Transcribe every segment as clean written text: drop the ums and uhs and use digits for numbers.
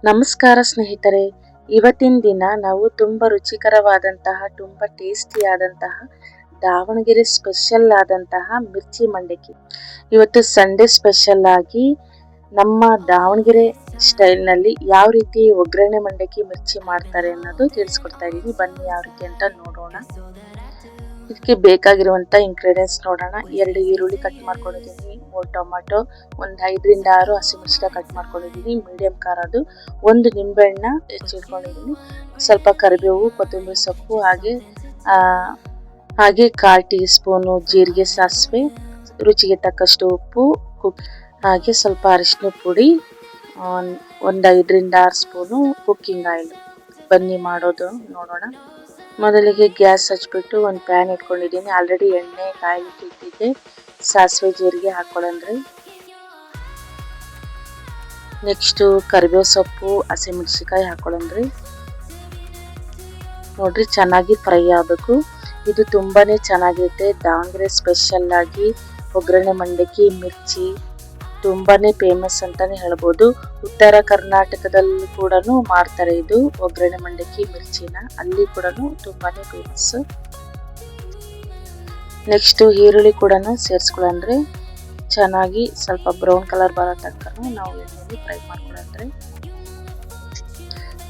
ನಮಸ್ಕಾರ ಸ್ನೇಹಿತರೆ, ಇವತ್ತಿನ ದಿನ ನಾವು ತುಂಬ ರುಚಿಕರವಾದಂತಹ ತುಂಬ ಟೇಸ್ಟಿಯಾದಂತಹ ದಾವಣಗೆರೆ ಸ್ಪೆಷಲ್ ಆದಂತಹ ಮಿರ್ಚಿ ಮಂಡಕ್ಕಿ. ಇವತ್ತು ಸಂಡೇ ಸ್ಪೆಷಲ್ ಆಗಿ ನಮ್ಮ ದಾವಣಗೆರೆ ಸ್ಟೈಲ್ನಲ್ಲಿ ಯಾವ ರೀತಿ ಒಗ್ಗರಣೆ ಮಂಡಕ್ಕಿ ಮಿರ್ಚಿ ಮಾಡ್ತಾರೆ ಅನ್ನೋದು ತಿಳಿಸ್ಕೊಡ್ತಾ ಇದ್ದೀನಿ. ಬನ್ನಿ ಯಾವ ರೀತಿ ಅಂತ ನೋಡೋಣ. ಇದಕ್ಕೆ ಬೇಕಾಗಿರುವಂಥ ಇಂಗ್ರೀಡಿಯೆಂಟ್ಸ್ ನೋಡೋಣ. 2 ಈರುಳ್ಳಿ ಕಟ್ ಮಾಡ್ಕೊಂಡಿದ್ದೀನಿ, 3 ಟೊಮೆಟೊ, ಒಂದು 5ರಿಂದ 6 ಹಸಿಮೆಣಸಿನಕಾಯಿ ಕಟ್ ಮಾಡ್ಕೊಂಡಿದ್ದೀನಿ, ಮೀಡಿಯಂ ಖಾರದ್ದು, 1 ನಿಂಬೆಹಣ್ಣ ಹೆಚ್ಚಿಟ್ಕೊಂಡಿದ್ದೀನಿ, ಸ್ವಲ್ಪ ಕರಿಬೇವು, ಕೊತ್ತಂಬರಿ ಸೊಪ್ಪು, ಹಾಗೆ 1/4 ಟೀ ಸ್ಪೂನು ಜೀರಿಗೆ, ಸಾಸಿವೆ, ರುಚಿಗೆ ತಕ್ಕಷ್ಟು ಉಪ್ಪು, ಹಾಗೆ ಸ್ವಲ್ಪ ಅರಿಶಿನ ಪುಡಿ, ಒಂದು 5ರಿಂದ 6 ಸ್ಪೂನು ಕುಕ್ಕಿಂಗ್ ಆಯಿಲ್. ಬನ್ನಿ ಮಾಡೋದು ನೋಡೋಣ. ಮೊದಲಿಗೆ ಗ್ಯಾಸ್ ಹಚ್ಬಿಟ್ಟು ಒಂದು ಪ್ಯಾನ್ ಇಟ್ಕೊಂಡಿದ್ದೀನಿ. ಆಲ್ರೆಡಿ ಎಣ್ಣೆ ಕಾಯ್ಲಿಕ್ಕೆ ಇಟ್ಟಿದ್ದೆ. ಸಾಸಿವೆ ಜೀರಿಗೆ ಹಾಕೊಳ್ಳೋಣ್ರಿ. ನೆಕ್ಸ್ಟು ಕರಿಬೇವು ಸೊಪ್ಪು, ಹಸಿಮೆಣಸಿಕಾಯಿ ಹಾಕೊಳ್ಳೋಣ್ರಿ. ನೋಡ್ರಿ, ಚೆನ್ನಾಗಿ ಫ್ರೈ ಆಗಬೇಕು. ಇದು ತುಂಬಾನೇ ಚೆನ್ನಾಗಿರುತ್ತೆ. ದಾವಣಗೆರೆ ಸ್ಪೆಷಲ್ ಆಗಿ ಒಗ್ಗರಣೆ ಮಂಡಕ್ಕಿ ಮಿರ್ಚಿ ತುಂಬಾನೇ ಫೇಮಸ್ ಅಂತಾನೆ ಹೇಳ್ಬೋದು. ಉತ್ತರ ಕರ್ನಾಟಕದಲ್ಲಿ ಕೂಡ ಮಾಡ್ತಾರೆ ಇದು ಒಗ್ಗರಣೆ ಮಂಡಕ್ಕಿ ಮಿರ್ಚಿನ, ಅಲ್ಲಿ ಕೂಡ ತುಂಬಾನೇ ಫೇಮಸ್. ನೆಕ್ಸ್ಟ್ ಈರುಳ್ಳಿ ಕೂಡ ಸೇರಿಸ್ಕೊಳ್ಳಂದ್ರೆ ಚೆನ್ನಾಗಿ ಸ್ವಲ್ಪ ಬ್ರೌನ್ ಕಲರ್ ಬರೋ ತನಕ ನಾವು ಎಣ್ಣೆಲಿ ಫ್ರೈ ಮಾಡ್ಕೊಳ್ಳಂದ್ರೆ.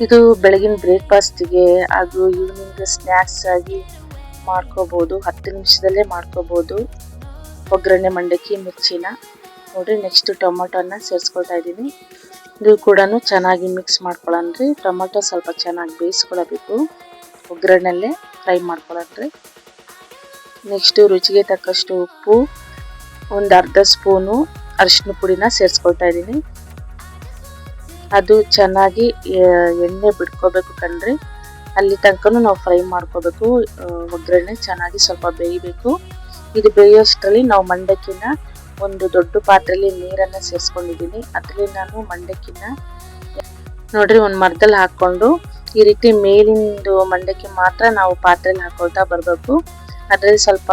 ಇದು ಬೆಳಗಿನ ಬ್ರೇಕ್ಫಾಸ್ಟ್ಗೆ ಹಾಗೂ ಈವ್ನಿಂಗ್ ಸ್ನ್ಯಾಕ್ಸ್ ಆಗಿ ಮಾಡ್ಕೋಬಹುದು. 10 ನಿಮಿಷದಲ್ಲೇ ಮಾಡ್ಕೋಬಹುದು ಒಗ್ಗರಣೆ ಮಂಡಕ್ಕಿ ಮಿರ್ಚಿನ. ನೋಡಿ, ನೆಕ್ಸ್ಟ್ ಟೊಮೊಟೊನ ಸೇರಿಸ್ಕೊಳ್ತಾ ಇದ್ದೀನಿ. ಇದು ಕೂಡ ಚೆನ್ನಾಗಿ ಮಿಕ್ಸ್ ಮಾಡ್ಕೊಳ್ಳಂದ್ರೆ. ಟೊಮೊಟೊ ಸ್ವಲ್ಪ ಚೆನ್ನಾಗಿ ಬೇಯಿಸ್ಕೊಳ್ಬೇಕು, ಒಗ್ಗರಣೆಲ್ಲೇ ಫ್ರೈ ಮಾಡ್ಕೊಳ್ಳಂದ್ರೆ. ನೆಕ್ಸ್ಟ್ ರುಚಿಗೆ ತಕ್ಕಷ್ಟು ಉಪ್ಪು, ಒಂದು ಅರ್ಧ ಸ್ಪೂನು ಅರಿಶಿನ ಪುಡಿನ ಸೇರಿಸ್ಕೊಳ್ತಾ ಇದ್ದೀನಿ. ಅದು ಚೆನ್ನಾಗಿ ಎಣ್ಣೆ ಬಿಡ್ಕೋಬೇಕು ಕಣ್ರಿ, ಅಲ್ಲಿ ತನಕ ನಾವು ಫ್ರೈ ಮಾಡ್ಕೋಬೇಕು. ಒಗ್ಗರಣೆ ಚೆನ್ನಾಗಿ ಸ್ವಲ್ಪ ಬೇಯಬೇಕು. ಇದು ಬೇಯೋಷ್ಟರಲ್ಲಿ ನಾವು ಮಂಡಕ್ಕಿನ ಒಂದು ದೊಡ್ಡ ಪಾತ್ರೆಯಲ್ಲಿ ನೀರನ್ನು ಸೇರಿಸ್ಕೊಂಡಿದ್ದೀನಿ. ಅದರಲ್ಲಿ ನಾನು ಮಂಡಕ್ಕಿನ ನೋಡ್ರಿ ಒಂದು ಮರದಲ್ಲಿ ಹಾಕ್ಕೊಂಡು ಈ ರೀತಿ ಮೇಲಿಂದು ಮಂಡಕ್ಕಿ ಮಾತ್ರ ನಾವು ಪಾತ್ರೆಯಲ್ಲಿ ಹಾಕೊಳ್ತಾ ಬರಬೇಕು. ಅದರಲ್ಲಿ ಸ್ವಲ್ಪ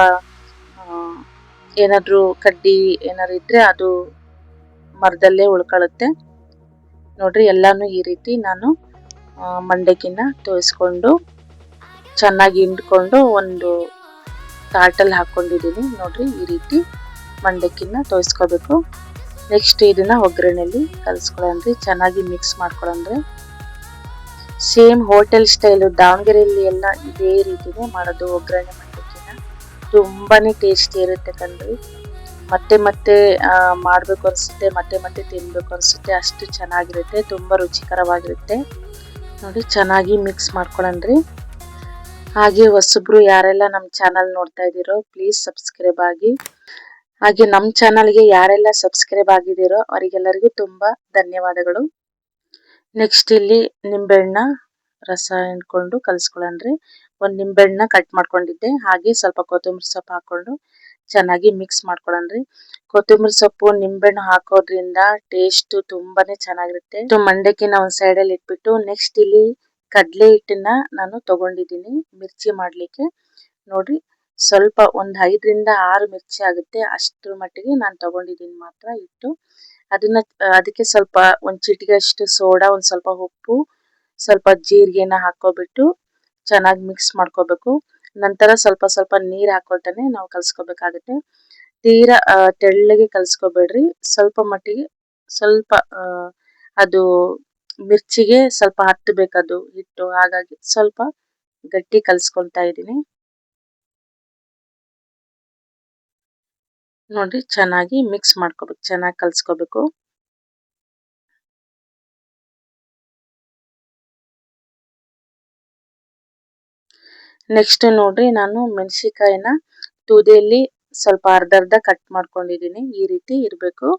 ಏನಾದರೂ ಕಡ್ಡಿ ಏನಾದ್ರು ಇದ್ರೆ ಅದು ಮರದಲ್ಲೇ ಉಳ್ಕೊಳ್ಳುತ್ತೆ. ನೋಡ್ರಿ, ಎಲ್ಲಾನು ಈ ರೀತಿ ನಾನು ಮಂಡಕ್ಕಿನ ತೋಯಿಸ್ಕೊಂಡು ಚೆನ್ನಾಗಿ ಹಿಂಡ್ಕೊಂಡು ಒಂದು ತಾಟಲ್ಲಿ ಹಾಕೊಂಡಿದ್ದೀನಿ. ನೋಡ್ರಿ, ಈ ರೀತಿ ಮಂಡಕ್ಕಿನ ತೋಯಿಸ್ಕೋಬೇಕು. ನೆಕ್ಸ್ಟ್ ಇದನ್ನ ಒಗ್ಗರಣೆಯಲ್ಲಿ ಕಲಿಸ್ಕೊಳ್ಳಂದ್ರೆ, ಚೆನ್ನಾಗಿ ಮಿಕ್ಸ್ ಮಾಡ್ಕೊಳ್ಳಂದ್ರೆ. ಸೇಮ್ ಹೋಟೆಲ್ ಸ್ಟೈಲು ದಾವಣಗೆರೆಯಲ್ಲಿ ಎಲ್ಲ ಇದೇ ರೀತಿನೇ ಮಾಡೋದು ಒಗ್ಗರಣೆ ಮಂಡಕ್ಕಿನ. ತುಂಬಾನೇ ಟೇಸ್ಟಿ ಇರುತ್ತೆ ಕಣ್ರಿ. ಮತ್ತೆ ಮತ್ತೆ ಮಾಡಬೇಕು ಅನಿಸುತ್ತೆ, ಮತ್ತೆ ಮತ್ತೆ ತಿನ್ಬೇಕು ಅನಿಸುತ್ತೆ, ಅಷ್ಟು ಚೆನ್ನಾಗಿರುತ್ತೆ, ತುಂಬ ರುಚಿಕರವಾಗಿರುತ್ತೆ. ನೋಡಿ, ಚೆನ್ನಾಗಿ ಮಿಕ್ಸ್ ಮಾಡ್ಕೊಳ್ಳಂದ್ರಿ. ಹಾಗೆ ಹೊಸಬ್ರು ಯಾರೆಲ್ಲ ನಮ್ಮ ಚಾನಲ್ ನೋಡ್ತಾ ಇದ್ದೀರೋ ಪ್ಲೀಸ್ ಸಬ್ಸ್ಕ್ರೈಬ್ ಆಗಿ. ಹಾಗೆ ನಮ್ಮ ಚಾನಲ್ಗೆ ಯಾರೆಲ್ಲ ಸಬ್ಸ್ಕ್ರೈಬ್ ಆಗಿದ್ದೀರೋ ಅವರಿಗೆಲ್ಲರಿಗೂ ತುಂಬ ಧನ್ಯವಾದಗಳು. ನೆಕ್ಸ್ಟ್ ಇಲ್ಲಿ ನಿಂಬೆಹಣ್ಣ ರಸ ಹಿಂಡ್ಕೊಂಡು ಕಲಿಸ್ಕೊಳ್ಳಂದ್ರೆ. ಒಂದು ನಿಂಬೆಹಣ್ಣ ಕಟ್ ಮಾಡ್ಕೊಂಡಿದ್ದೆ, ಹಾಗೆ ಸ್ವಲ್ಪ ಕೊತ್ತಂಬರಿ ಸೊಪ್ಪು ಹಾಕೊಂಡು ಚೆನ್ನಾಗಿ ಮಿಕ್ಸ್ ಮಾಡ್ಕೊಳ್ಳಂದ್ರಿ. ಕೊತ್ತಂಬರಿ ಸೊಪ್ಪು ನಿಂಬೆಹಣ್ಣು ಹಾಕೋದ್ರಿಂದ ಟೇಸ್ಟ್ ತುಂಬಾನೇ ಚೆನ್ನಾಗಿರುತ್ತೆ. ಮಂಡಕ್ಕಿನ ಒಂದು ಸೈಡಲ್ಲಿ ಇಟ್ಬಿಟ್ಟು ನೆಕ್ಸ್ಟ್ ಇಲ್ಲಿ ಕಡಲೆ ಹಿಟ್ಟನ್ನ ನಾನು ತಗೊಂಡಿದ್ದೀನಿ ಮಿರ್ಚಿ ಮಾಡ್ಲಿಕ್ಕೆ. ನೋಡ್ರಿ, ಸ್ವಲ್ಪ ಒಂದು 5ರಿಂದ 6 ಮಿರ್ಚಿ ಆಗುತ್ತೆ ಅಷ್ಟರ ಮಟ್ಟಿಗೆ ನಾನು ತಗೊಂಡಿದ್ದೀನಿ ಮಾತ್ರ ಹಿಟ್ಟು. ಅದಕ್ಕೆ ಸ್ವಲ್ಪ ಒಂದು ಚಿಟಿಕೆ ಅಷ್ಟು ಸೋಡಾ, ಒಂದು ಸ್ವಲ್ಪ ಉಪ್ಪು, ಸ್ವಲ್ಪ ಜೀರಿಗೆನ ಹಾಕೋಬಿಟ್ಟು ಚೆನ್ನಾಗಿ ಮಿಕ್ಸ್ ಮಾಡ್ಕೋಬೇಕು. ನಂತರ ಸ್ವಲ್ಪ ಸ್ವಲ್ಪ ನೀರು ಹಾಕೊಳ್ತಾನೆ ನಾವು ಕಲ್ಸ್ಕೋಬೇಕಾಗುತ್ತೆ. ತೀರಾ ತೆಳ್ಳಗೆ ಕಲ್ಸ್ಕೋಬೇಡ್ರಿ, ಸ್ವಲ್ಪ ಮಟ್ಟಿಗೆ, ಸ್ವಲ್ಪ ಅದು ಮಿರ್ಚಿಗೆ ಸ್ವಲ್ಪ ಹತ್ತಬೇಕದು ಹಿಟ್ಟು, ಹಾಗಾಗಿ ಸ್ವಲ್ಪ ಗಟ್ಟಿ ಕಲ್ಸ್ಕೊಳ್ತಾ ಇದ್ದೀನಿ. ನೋಡ್ರಿ, ಚೆನ್ನಾಗಿ ಮಿಕ್ಸ್ ಮಾಡ್ಕೋಬೇಕು, ಚೆನ್ನಾಗಿ ಕಲ್ಸ್ಕೋಬೇಕು. ನೆಕ್ಸ್ಟ್ ನೋಡ್ರಿ, ನಾನು ಮೆಣಸಿಕಾಯಿನ ತುದಿಯಲ್ಲಿ ಸ್ವಲ್ಪ ಅರ್ಧ ಕಟ್ ಮಾಡ್ಕೊಂಡಿದ್ದೀನಿ. ಈ ರೀತಿ ಇರಬೇಕು.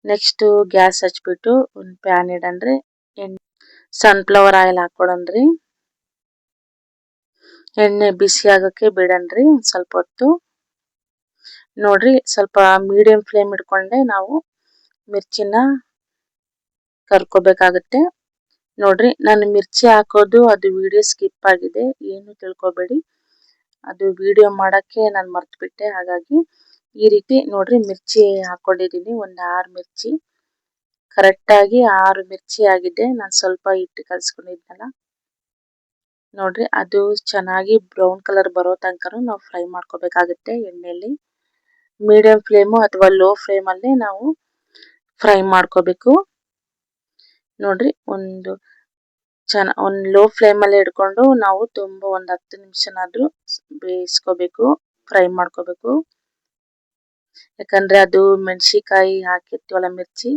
ನೆಕ್ಸ್ಟ್ ಗ್ಯಾಸ್ ಹಚ್ಬಿಟ್ಟು ಒಂದು ಪ್ಯಾನ್ ಇಡಂದ್ರೆ, ಸನ್ಫ್ಲವರ್ ಆಯಿಲ್ ಹಾಕೊಳಂದ್ರಿ. ಎಣ್ಣೆ ಬಿಸಿ ಆಗಕ್ಕೆ ಬಿಡನ್ರಿ ಒಂದು ಸ್ವಲ್ಪ ಹೊತ್ತು. ನೋಡ್ರಿ, ಸ್ವಲ್ಪ ಮೀಡಿಯಂ ಫ್ಲೇಮ್ ಇಟ್ಕೊಂಡೆ ನಾವು ಮಿರ್ಚಿನ ಕರ್ಕೋಬೇಕಾಗುತ್ತೆ. ನೋಡ್ರಿ, ನಾನು ಮಿರ್ಚಿ ಹಾಕೋದು ಅದು ವಿಡಿಯೋ ಸ್ಕಿಪ್ ಆಗಿದೆ, ಏನು ತಿಳ್ಕೊಬೇಡಿ. ಅದು ವಿಡಿಯೋ ಮಾಡಕ್ಕೆ ನಾನು ಮರ್ತ್ಬಿಟ್ಟೆ. ಹಾಗಾಗಿ ಈ ರೀತಿ ನೋಡ್ರಿ ಮಿರ್ಚಿ ಹಾಕೊಂಡಿದ್ದೀನಿ, ಒಂದು 6 ಮಿರ್ಚಿ ಕರೆಕ್ಟಾಗಿ 6 ಮಿರ್ಚಿ ಆಗಿದೆ. ನಾನು ಸ್ವಲ್ಪ ಹಿಟ್ಟು ಕಲ್ಸ್ಕೊಂಡಿದ್ನಲ್ಲ ನೋಡ್ರಿ, ಅದು ಚೆನ್ನಾಗಿ ಬ್ರೌನ್ ಕಲರ್ ಬರೋ ತನಕನೂ ನಾವು ಫ್ರೈ ಮಾಡ್ಕೋಬೇಕಾಗುತ್ತೆ ಎಣ್ಣೆಯಲ್ಲಿ. ಮೀಡಿಯಂ ಫ್ಲೇಮು ಅಥವಾ ಲೋ ಫ್ಲೇಮಲ್ಲಿ ನಾವು ಫ್ರೈ ಮಾಡ್ಕೋಬೇಕು. ನೋಡ್ರಿ, ಒಂದು ಲೋ ಫ್ಲೇಮಲ್ಲಿ ಇಟ್ಕೊಂಡು ನಾವು ಒಂದು 10 ನಿಮಿಷನಾದ್ರೂ ಬೇಯಿಸ್ಕೋಬೇಕು, ಫ್ರೈ ಮಾಡ್ಕೋಬೇಕು. ಯಾಕಂದ್ರೆ ಅದು ಮೆಣಸಿಕಾಯಿ ಹಾಕಿರ್ತೀವಲ್ಲ ಮಿರ್ಚಿ,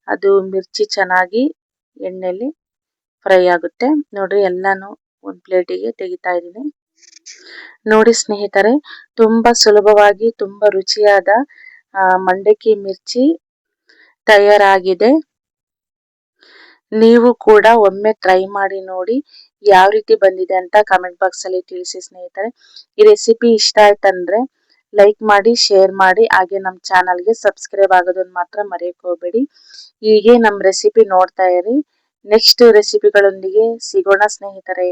ಅದು ಮಿರ್ಚಿ ಚೆನ್ನಾಗಿ ಎಣ್ಣೆಯಲ್ಲಿ ಫ್ರೈ ಆಗುತ್ತೆ. ನೋಡ್ರಿ, ಎಲ್ಲಾನು ಒಂದು ಪ್ಲೇಟಿಗೆ ತೆಗಿತಾ ಇದ್ದೀನಿ. ನೋಡಿ ಸ್ನೇಹಿತರೆ, ತುಂಬಾ ಸುಲಭವಾಗಿ ತುಂಬಾ ರುಚಿಯಾದ ಮಂಡಕ್ಕಿ ಮಿರ್ಚಿ ತಯಾರಾಗಿದೆ. ನೀವು ಕೂಡ ಒಮ್ಮೆ ಟ್ರೈ ಮಾಡಿ ನೋಡಿ ಯಾವ ರೀತಿ ಬಂದಿದೆ ಅಂತ ಕಮೆಂಟ್ ಬಾಕ್ಸ್ ಅಲ್ಲಿ ತಿಳಿಸಿ ಸ್ನೇಹಿತರೆ. ಈ ರೆಸಿಪಿ ಇಷ್ಟ ಆಯ್ತಂದ್ರೆ ಲೈಕ್ ಮಾಡಿ, ಶೇರ್ ಮಾಡಿ, ಹಾಗೆ ನಮ್ಮ ಚಾನಲ್ಗೆ ಸಬ್ಸ್ಕ್ರೈಬ್ ಆಗೋದನ್ನ ಮಾತ್ರ ಮರೆಯಕ್ಕೆ ಹೋಗ್ಬೇಡಿ. ಹೀಗೆ ನಮ್ಮ ರೆಸಿಪಿ ನೋಡ್ತಾ ಇರಿ. ನೆಕ್ಸ್ಟ್ ರೆಸಿಪಿಗಳೊಂದಿಗೆ ಸಿಗೋಣ ಸ್ನೇಹಿತರೆ.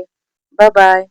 ಬಾಯ್.